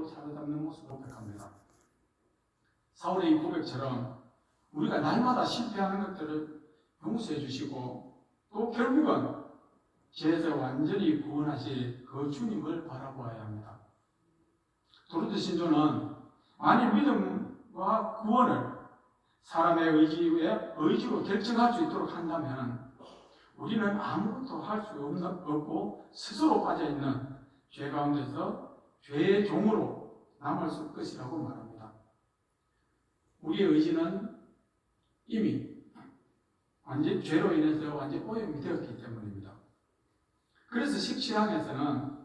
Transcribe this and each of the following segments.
사로잡는 모습을 고백합니다. 사울의 이 고백처럼 우리가 날마다 실패하는 것들을 용서해 주시고 또 결국은 죄에서 완전히 구원하실 그 주님을 바라보아야 합니다. 도르드 신조는 만일 믿음과 구원을 사람의 의지로 결정할 수 있도록 한다면 우리는 아무것도 할 수 없고 스스로 빠져있는 죄 가운데서 죄의 종으로 남을 것이라고 말합니다. 우리의 의지는 이미 완전 죄로 인해서 완전 오염이 되었기 때문입니다. 그래서 17항에서는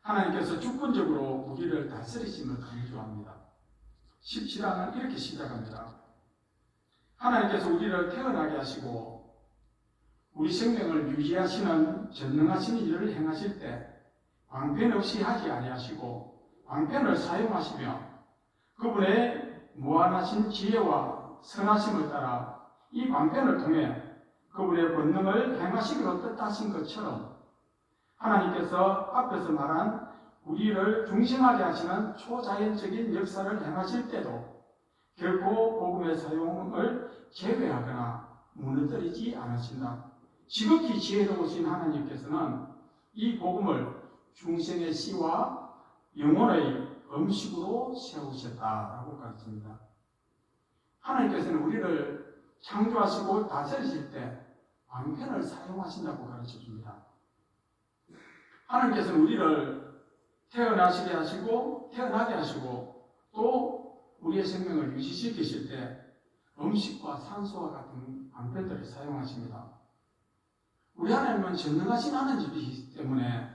하나님께서 주권적으로 우리를 다스리심을 강조합니다. 17항은 이렇게 시작합니다. 하나님께서 우리를 태어나게 하시고 우리 생명을 유지하시는 전능하신 일을 행하실 때 방편 없이 하지 아니하시고 방편을 사용하시며 그분의 무한하신 지혜와 선하심을 따라 이 방편을 통해 그분의 권능을 행하시기로 뜻하신 것처럼 하나님께서 앞에서 말한 우리를 중심하게 하시는 초자연적인 역사를 행하실 때도 결코 복음의 사용을 제외하거나 무너뜨리지 않으신다. 지극히 지혜로우신 하나님께서는 이 복음을 중생의 씨와 영혼의 음식으로 세우셨다라고 가르칩니다. 하나님께서는 우리를 창조하시고 다스리실 때 방편을 사용하신다고 가르쳐줍니다. 하나님께서는 우리를 태어나게 하시고 또 우리의 생명을 유지시키실 때 음식과 산소와 같은 방편들을 사용하십니다. 우리 하나님은 전능하신 하나님이시기 때문에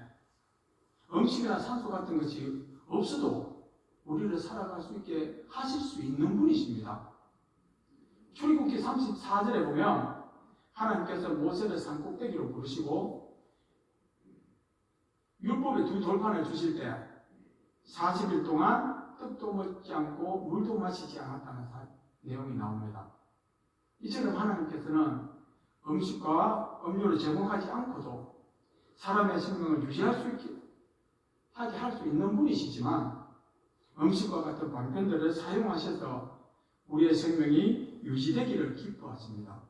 음식이나 산소 같은 것이 없어도 우리를 살아갈 수 있게 하실 수 있는 분이십니다. 출애굽기 34절에 보면 하나님께서 모세를 산꼭대기로 부르시고 율법의 두 돌판을 주실 때 40일 동안 떡도 먹지 않고 물도 마시지 않았다는 내용이 나옵니다. 이처럼 하나님께서는 음식과 음료를 제공하지 않고도 사람의 생명을 유지할 수 있게 하게 할 수 있는 분이시지만 음식과 같은 방편들을 사용하셔서 우리의 생명이 유지되기를 기뻐하십니다.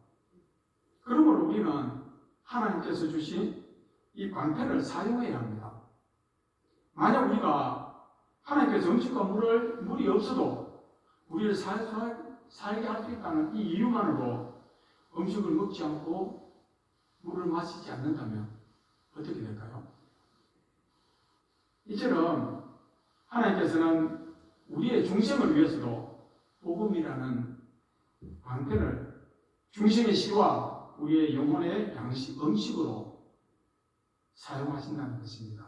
그러므로 우리는 하나님께서 주신 이 방편을 사용해야 합니다. 만약 우리가 하나님께서 음식과 물이 없어도 우리를 살게 할 수 있다는 이 이유만으로 음식을 먹지 않고 물을 마시지 않는다면 어떻게 될까요? 이처럼 하나님께서는 우리의 중생을 위해서도 복음이라는 방편을 중생의 씨와 우리의 영혼의 음식으로 사용하신다는 것입니다.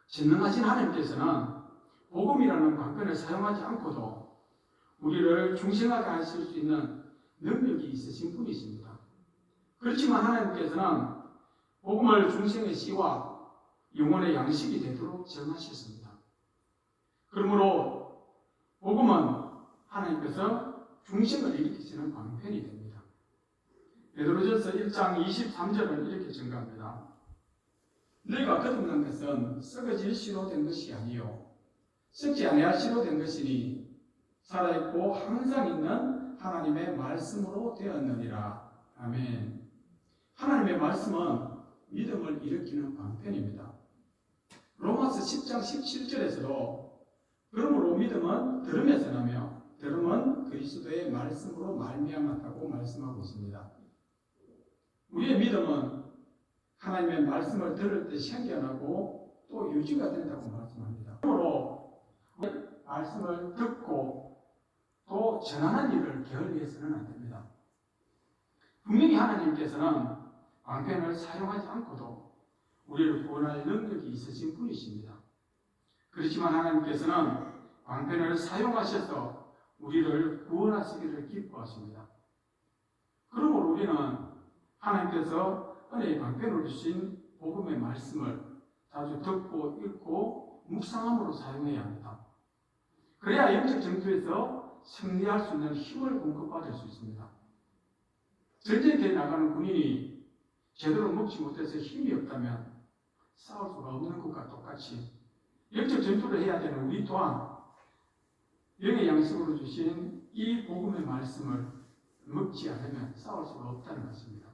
전능하신 하나님께서는 복음이라는 방편을 사용하지 않고도 우리를 중생하게 하실 수 있는 능력이 있으신 분이십니다. 그렇지만 하나님께서는 복음을 중생의 씨와 영혼의 양식이 되도록 정하셨습니다. 그러므로 복음은 하나님께서 중생을 일으키시는 방편이 됩니다. 베드로전서 1장 23절은 이렇게 증가합니다. 너희가 거듭난 것은 썩어질 씨로 된 것이 아니요 썩지 아니할 씨로 된 것이니 살아있고 항상 있는 하나님의 말씀으로 되었느니라. 아멘. 하나님의 말씀은 믿음을 일으키는 방편입니다. 로마서 10장 17절에서도 그러므로 믿음은 들음에서 나며 들음은 그리스도의 말씀으로 말미암았다고 말씀하고 있습니다. 우리의 믿음은 하나님의 말씀을 들을 때 생겨나고 또 유지가 된다고 말씀합니다. 그러므로 말씀을 듣고 또 전하는 일을 게을리해서는 안 됩니다. 분명히 하나님께서는 방편을 사용하지 않고도 우리를 구원할 능력이 있으신 분이십니다. 그렇지만 하나님께서는 방편을 사용하셔서 우리를 구원하시기를 기뻐하십니다. 그러므로 우리는 하나님께서 은혜의 방편으로 주신 복음의 말씀을 자주 듣고 읽고 묵상함으로 사용해야 합니다. 그래야 영적 전투에서 승리할 수 있는 힘을 공급받을 수 있습니다. 전쟁터에 나가는 군인이 제대로 먹지 못해서 힘이 없다면 싸울 수가 없는 것과 똑같이 영적 전투를 해야 되는 우리 또한 영의 양식으로 주신 이 복음의 말씀을 먹지 않으면 싸울 수가 없다는 것입니다.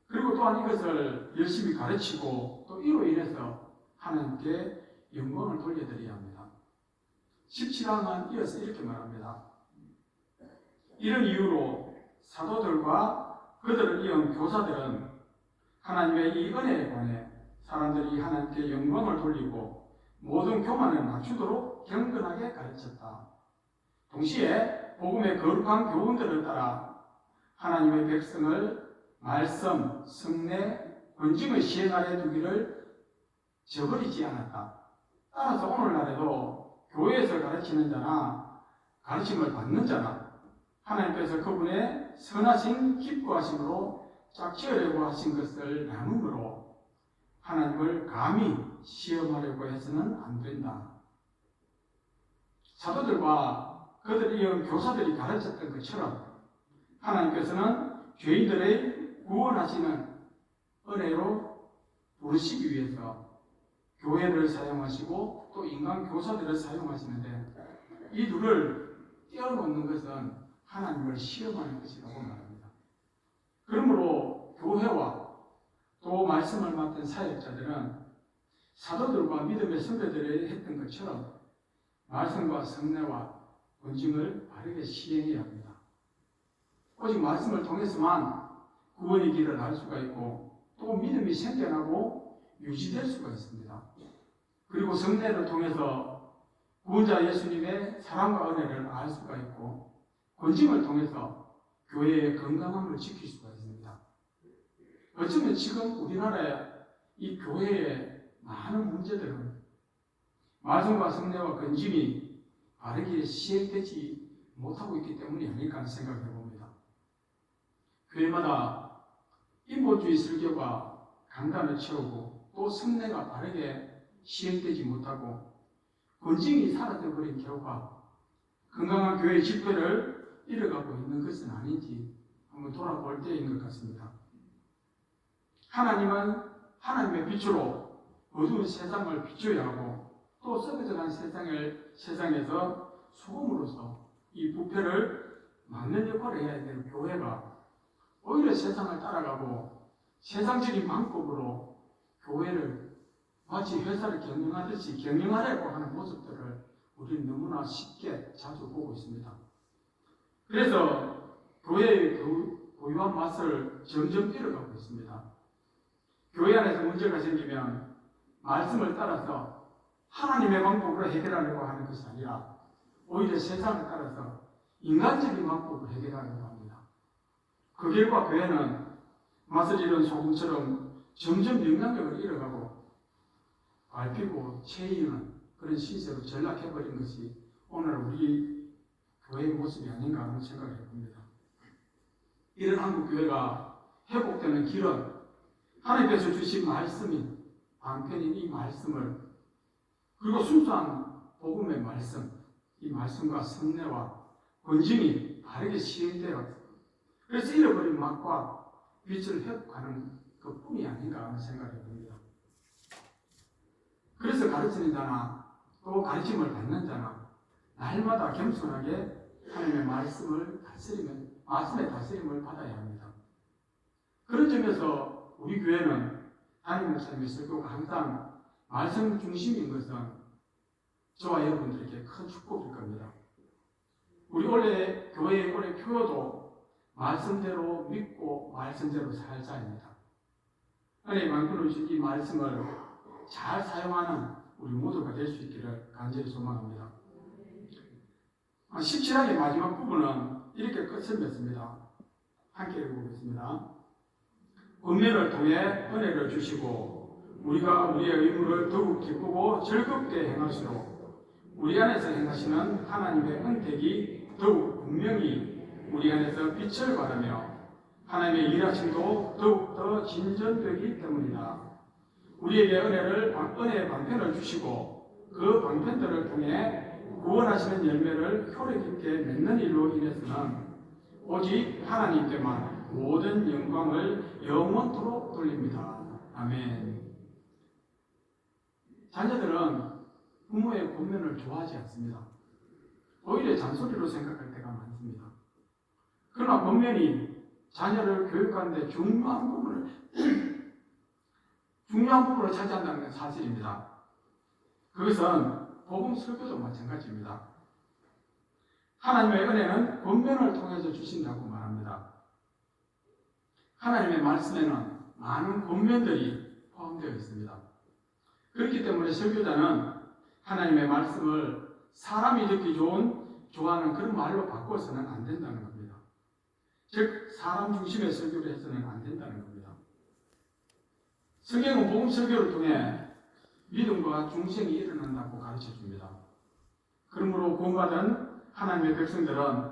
그리고 또한 이것을 열심히 가르치고 또 이로 인해서 하나님께 영광을 돌려드려야 합니다. 17항은 이어서 이렇게 말합니다. 이런 이유로 사도들과 그들을 이은 교사들은 하나님의 이 은혜에 관해 사람들이 하나님께 영광을 돌리고 모든 교만을 낮추도록 경건하게 가르쳤다. 동시에 복음의 거룩한 교훈들을 따라 하나님의 백성을 말씀, 성례, 권징을 시행 아래 두기를 저버리지 않았다. 따라서 오늘날에도 교회에서 가르치는 자나 가르침을 받는 자나 하나님께서 그분의 선하신 기뻐하심으로 짝지으려고 하신 것을 나눔으로 하나님을 감히 시험하려고 해서는 안 된다. 사도들과 그들을 이은 교사들이 가르쳤던 것처럼 하나님께서는 죄인들의 구원하시는 은혜로 부르시기 위해서 교회를 사용하시고 또 인간 교사들을 사용하시는데 이 둘을 떼어놓는 것은 하나님을 시험하는 것이라고 말합니다. 그러므로 교회와 또 말씀을 맡은 사역자들은 사도들과 믿음의 선배들이 했던 것처럼 말씀과 성례와 권징을 바르게 시행해야 합니다. 오직 말씀을 통해서만 구원의 길을 알 수가 있고 또 믿음이 생겨나고 유지될 수가 있습니다. 그리고 성례를 통해서 구원자 예수님의 사랑과 은혜를 알 수가 있고 권징을 통해서 교회의 건강함을 지킬 수가 있습니다. 어쩌면 지금 우리나라의 이 교회의 많은 문제들은 말씀과 성례와 권징이 바르게 시행되지 못하고 있기 때문이 아닐까 하는 생각을 해봅니다. 교회마다 인본주의 설교가 강단을 채우고 또 성례가 바르게 시행되지 못하고 권징이 사라져버린 결과 건강한 교회 집회를 이뤄가고 있는 것은 아닌지 한번 돌아볼 때인 것 같습니다. 하나님은 하나님의 빛으로 어두운 세상을 비춰야 하고 또 썩어져간 세상에서 소금으로서 이 부패를 막는 역할을 해야 되는 교회가 오히려 세상을 따라가고 세상적인 방법으로 교회를 마치 회사를 경영하듯이 경영하려고 하는 모습들을 우리는 너무나 쉽게 자주 보고 있습니다. 그래서 교회의 고유한 맛을 점점 잃어가고 있습니다. 교회 안에서 문제가 생기면 말씀을 따라서 하나님의 방법으로 해결하려고 하는 것이 아니라 오히려 세상을 따라서 인간적인 방법으로 해결하려고 합니다. 그 결과 교회는 맛을 잃은 소금처럼 점점 영향력을 잃어가고 밟히고 채이는 그런 시세로 전락해버린 것이 오늘 우리 교회의 모습이 아닌가 하는 생각을 해봅니다. 이런 한국교회가 회복되는 길은 하나님께서 주신 말씀인 방편인 이 말씀을 그리고 순수한 복음의 말씀, 이 말씀과 성례와 권징이 바르게 시행되어 그래서 잃어버린 맛과 빛을 회복하는 그 뿐이 아닌가 하는 생각을 해봅니다. 그래서 가르치는 자나 또 가르침을 받는 자나 날마다 겸손하게 하나님의 말씀의 다스림을 받아야 합니다. 그런 점에서 우리 교회는 담임 목사님의 설교가 항상 말씀 중심인 것은 저와 여러분들에게 큰 축복일 겁니다. 우리 교회의 올해 표어도 말씀대로 믿고 말씀대로 살자입니다. 하나님 만들어 주신 이 말씀을 잘 사용하는 우리 모두가 될 수 있기를 간절히 소망합니다. 17항의 마지막 부분은 이렇게 끝을 맺습니다. 함께 읽어보겠습니다. 권면을 통해 은혜를 주시고 우리가 우리의 의무를 더욱 기쁘고 즐겁게 행할수록 우리 안에서 행하시는 하나님의 은택이 더욱 분명히 우리 안에서 빛을 발하며 하나님의 일하심도 더욱더 진전되기 때문이다. 우리에게 은혜의 방편을 주시고 그 방편들을 통해 구원하시는 열매를 효력 있게 맺는 일로 인해서는 오직 하나님께만 모든 영광을 영원토록 돌립니다. 아멘. 자녀들은 부모의 권면을 좋아하지 않습니다. 오히려 잔소리로 생각할 때가 많습니다. 그러나 권면이 자녀를 교육하는 데 중요한 부분을 차지한다는 건 사실입니다. 그것은 복음 설교도 마찬가지입니다. 하나님의 은혜는 권면을 통해서 주신다고 말합니다. 하나님의 말씀에는 많은 권면들이 포함되어 있습니다. 그렇기 때문에 설교자는 하나님의 말씀을 사람이 듣기 좋아하는 그런 말로 바꿔서는 안 된다는 겁니다. 즉 사람 중심의 설교를 해서는 안 된다는 겁니다. 성경은 복음 설교를 통해 믿음과 중생이 일어난다고 가르쳐 줍니다. 그러므로 구원받은 하나님의 백성들은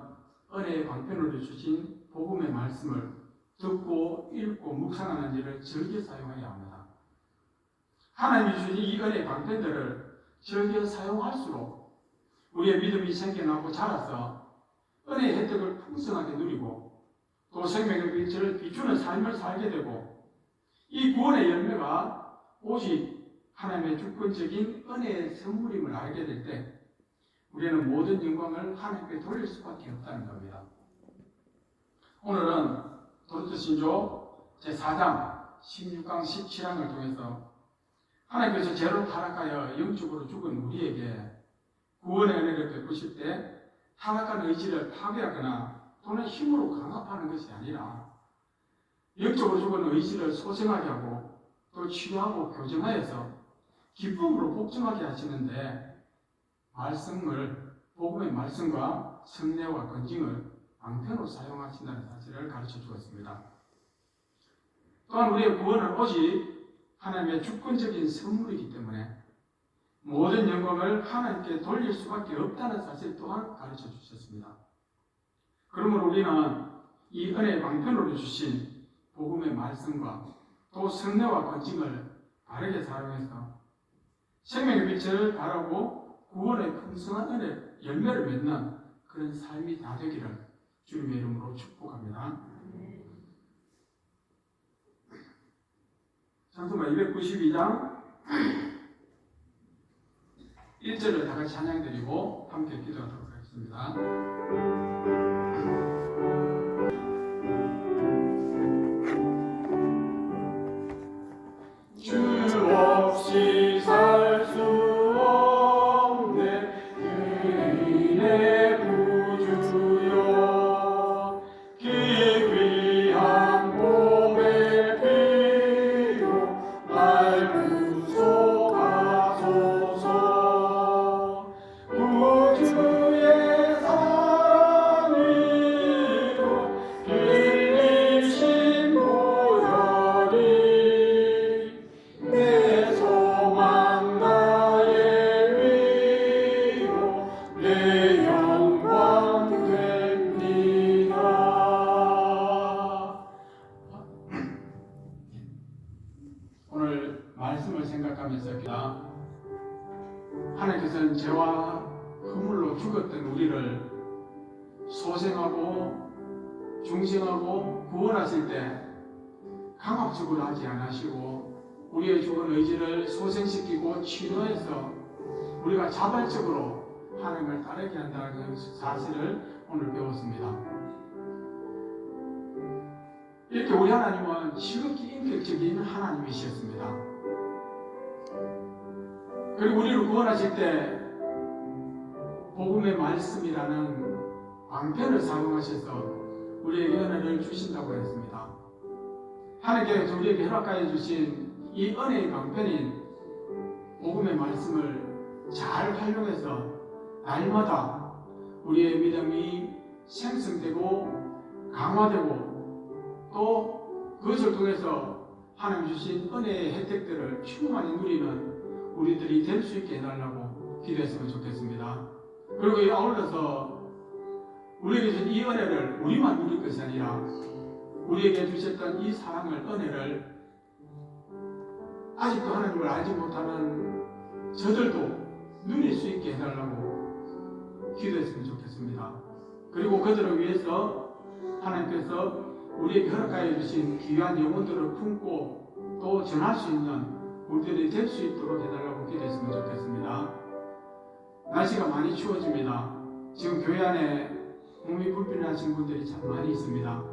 은혜의 방편으로 주신 복음의 말씀을 듣고 읽고 묵상하는 일을 즐겨 사용해야 합니다. 하나님이 주신 이 은혜의 방편들을 즐겨 사용할수록 우리의 믿음이 생겨나고 자라서 은혜의 혜택을 풍성하게 누리고 또 생명의 빛을 비추는 삶을 살게 되고 이 구원의 열매가 오직 하나님의 주권적인 은혜의 선물임을 알게 될 때 우리는 모든 영광을 하나님께 돌릴 수밖에 없다는 겁니다. 오늘은 도르트신조 제4장 16강 17항을 통해서 하나님께서 죄로 타락하여 영적으로 죽은 우리에게 구원의 은혜를 베푸실 때 타락한 의지를 파괴하거나 또는 힘으로 강압하는 것이 아니라 영적으로 죽은 의지를 소생하게 하고 또 치유하고 교정하여서 기쁨으로 복종하게 하시는데 복음의 말씀과 성례와 건징을 방편으로 사용하신다는 사실을 가르쳐 주었습니다. 또한 우리의 구원은 오직 하나님의 주권적인 선물이기 때문에 모든 영광을 하나님께 돌릴 수밖에 없다는 사실 또한 가르쳐 주셨습니다. 그러므로 우리는 이 은혜의 방편으로 주신 복음의 말씀과 또 성례와 건징을 바르게 사용해서 생명의 빛을 바라고 구원의 풍성한 은혜 열매를 맺는 그런 삶이 다 되기를 주님의 이름으로 축복합니다. 찬송가 292장 1절을 다 같이 찬양드리고 함께 기도하도록 하겠습니다. 주 없이 살 수 없네 의인의 구주여 기 귀한 몸의 피로 날 구속하소서 구주의 사랑으로 빌리신 보혈이 내 소망 나의 위로 내 영광 됩니다. 오늘 말씀을 생각하면서 하나님께서는 죄와 허물로 죽었던 우리를 소생하고 중생하고 구원하실 때 강압적으로 하지 않으시고 우리의 죽은 의지를 소생시키고 치료해서 우리가 자발적으로 하나님을 따르게 한다는 사실을 오늘 배웠습니다. 이렇게 우리 하나님은 지극히 인격적인 하나님이셨습니다. 그리고 우리를 구원하실 때 복음의 말씀이라는 방편을 사용하셔서 우리에게 은혜를 주신다고 했습니다. 하나님께서 우리에게 허락하여 주신 이 은혜의 방편인 복음의 말씀을 잘 활용해서 날마다 우리의 믿음이 생성되고 강화되고 또 그것을 통해서 하나님 주신 은혜의 혜택들을 충만히 누리는 우리들이 될 수 있게 해달라고 기도했으면 좋겠습니다. 그리고 아울러서 우리에게 주신 이 은혜를 우리만 누릴 것이 아니라 우리에게 주셨던 이 사랑을, 은혜를 아직도 하나님을 알지 못하는 저들도 누릴 수 있게 해달라고 기도했으면 좋겠습니다. 그리고 그들을 위해서 하나님께서 우리에게 허락하여 주신 귀한 영혼들을 품고 또 전할 수 있는 우리들이 될 수 있도록 해달라고 기도했으면 좋겠습니다. 날씨가 많이 추워집니다. 지금 교회 안에 몸이 불편하신 분들이 참 많이 있습니다.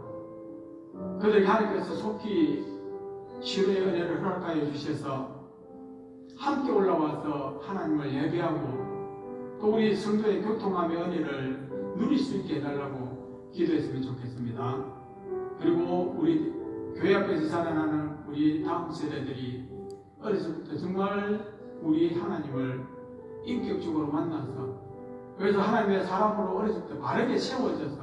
그들에게 하나님께서 속히 치료의 은혜를 허락하여 주셔서 함께 올라와서 하나님을 예배하고 또 우리 성도의 교통함의 은혜를 누릴 수 있게 해달라고 기도했으면 좋겠습니다. 그리고 우리 교회 앞에서 자라나는 우리 다음 세대들이 어렸을 때부터 정말 우리 하나님을 인격적으로 만나서 그래서 하나님의 사람으로 어렸을 때 바르게 세워져서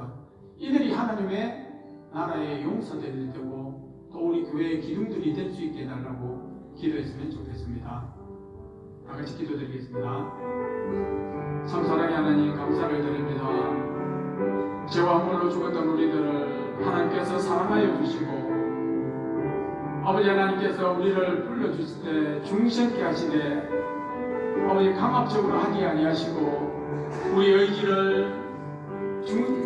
이들이 하나님의 나라의 용사들이 되고 또 우리 교회의 기둥들이 될 수 있게 해달라고 기도했으면 좋겠습니다. 다 같이 기도드리겠습니다. 참 사랑의 하나님 감사를 드립니다. 죄와 허물로 죽었던 우리들을 하나님께서 사랑하여 주시고 아버지 하나님께서 우리를 불러주실 때 중생케 하시되 아버지 강압적으로 하지 아니하시고 우리 의지를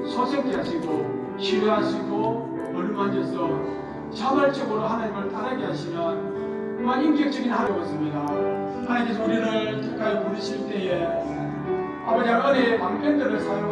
소생케 하시고 치료하시고 어루만져서 자발적으로 하나님을 따르게 하시는 정말 인격적인 하루였습니다. 하나님께서 우리를 택하여 부르실 때에 아버지 은혜의 방편들을 사용하여